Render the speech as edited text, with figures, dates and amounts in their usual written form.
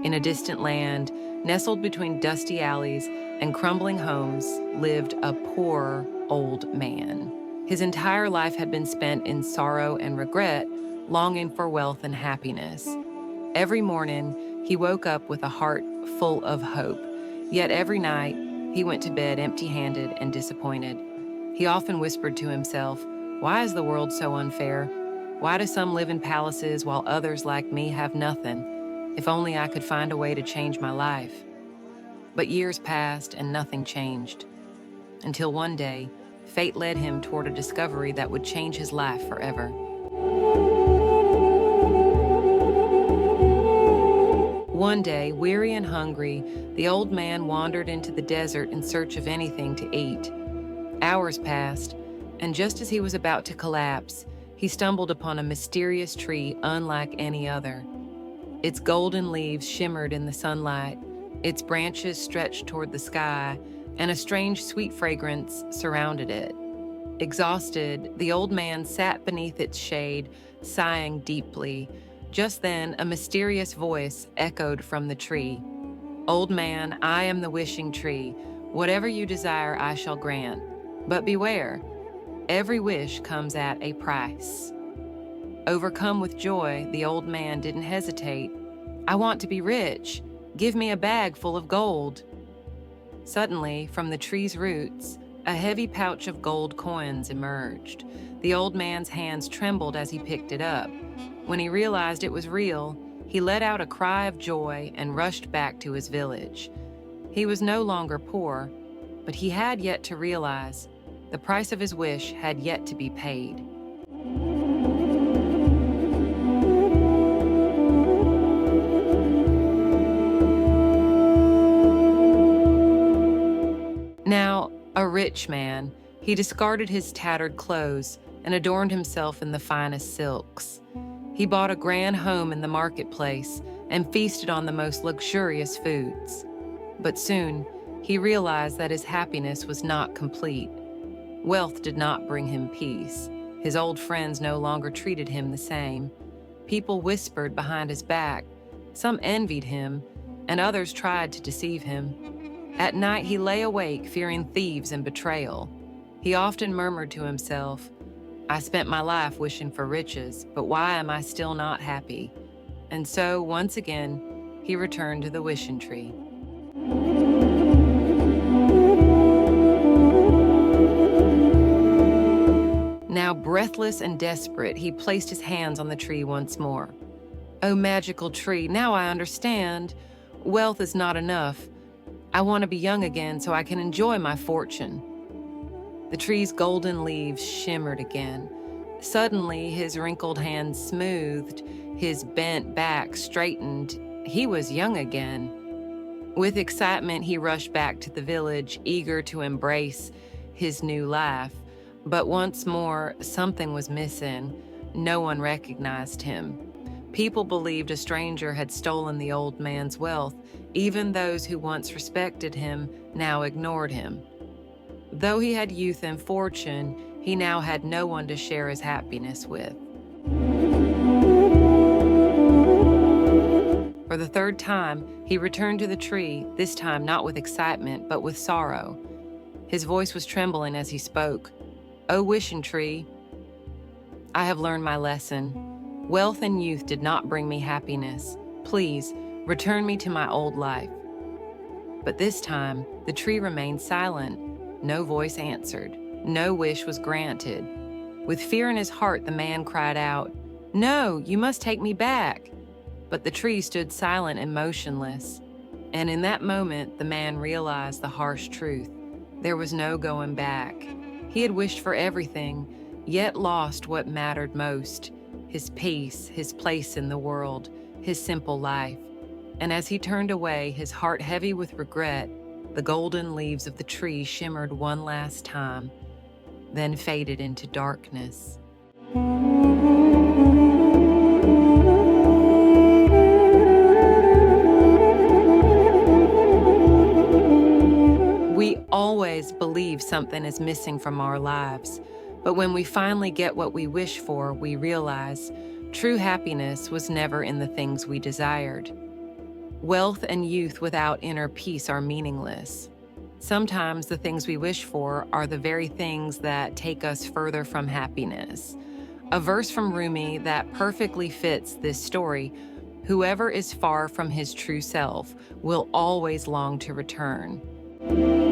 In a distant land, nestled between dusty alleys and crumbling homes, lived a poor old man. His entire life had been spent in sorrow and regret, longing for wealth and happiness. Every morning, he woke up with a heart full of hope, yet every night, he went to bed empty-handed and disappointed. He often whispered to himself, "Why is the world so unfair? Why do some live in palaces while others like me have nothing? If only I could find a way to change my life." But years passed and nothing changed. Until one day, fate led him toward a discovery that would change his life forever. One day, weary and hungry, the old man wandered into the desert in search of anything to eat. Hours passed, and just as he was about to collapse, he stumbled upon a mysterious tree unlike any other. Its golden leaves shimmered in the sunlight, its branches stretched toward the sky, and a strange sweet fragrance surrounded it. Exhausted, the old man sat beneath its shade, sighing deeply. Just then, a mysterious voice echoed from the tree. "Old man, I am the wishing tree. Whatever you desire, I shall grant. But beware, every wish comes at a price." Overcome with joy, the old man didn't hesitate. "I want to be rich. Give me a bag full of gold." Suddenly, from the tree's roots, a heavy pouch of gold coins emerged. The old man's hands trembled as he picked it up. When he realized it was real, he let out a cry of joy and rushed back to his village. He was no longer poor, but he had yet to realize the price of his wish had yet to be paid. Now, a rich man, he discarded his tattered clothes and adorned himself in the finest silks. He bought a grand home in the marketplace and feasted on the most luxurious foods. But soon, he realized that his happiness was not complete. Wealth did not bring him peace. His old friends no longer treated him the same. People whispered behind his back. Some envied him, and others tried to deceive him. At night, he lay awake, fearing thieves and betrayal. He often murmured to himself, "I spent my life wishing for riches, but why am I still not happy?" And so, once again, he returned to the wishing tree. Now, breathless and desperate, he placed his hands on the tree once more. "Oh, magical tree, now I understand. Wealth is not enough. I want to be young again so I can enjoy my fortune." The tree's golden leaves shimmered again. Suddenly, his wrinkled hands smoothed, his bent back straightened. He was young again. With excitement, he rushed back to the village, eager to embrace his new life. But once more, something was missing. No one recognized him. People believed a stranger had stolen the old man's wealth. Even those who once respected him now ignored him. Though he had youth and fortune, he now had no one to share his happiness with. For the third time, he returned to the tree, this time not with excitement, but with sorrow. His voice was trembling as he spoke. "O wishing tree, I have learned my lesson. Wealth and youth did not bring me happiness. Please, return me to my old life." But this time, the tree remained silent. No voice answered. No wish was granted. With fear in his heart, the man cried out, "No, you must take me back." But the tree stood silent and motionless. And in that moment, the man realized the harsh truth. There was no going back. He had wished for everything, yet lost what mattered most: his peace, his place in the world, his simple life. And as he turned away, his heart heavy with regret, the golden leaves of the tree shimmered one last time, then faded into darkness. We always believe something is missing from our lives, but when we finally get what we wish for, we realize true happiness was never in the things we desired. Wealth and youth without inner peace are meaningless. Sometimes the things we wish for are the very things that take us further from happiness. A verse from Rumi that perfectly fits this story: whoever is far from his true self will always long to return.